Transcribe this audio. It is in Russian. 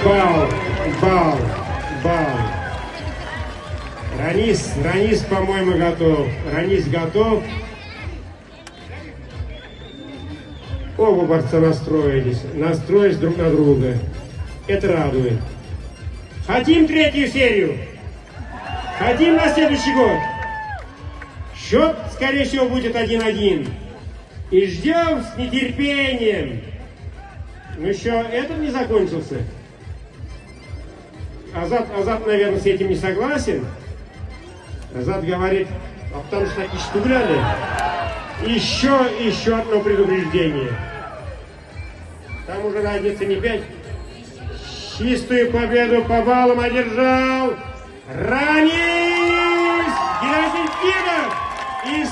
Бал, бал, бал. Ранис, по-моему, готов. Ранис готов. Оба борца настроились друг на друга. Это радует. Хотим третью серию? Хотим на следующий год? Счет, скорее всего, будет 1-1. И ждем с нетерпением. Но еще этот не закончился. Азат, наверное, с этим не согласен. Азат говорит, а потому что такие штугляны. Еще одно предупреждение. Там уже разница не 5. Чистую победу по баллам одержал Ранис Герасимов и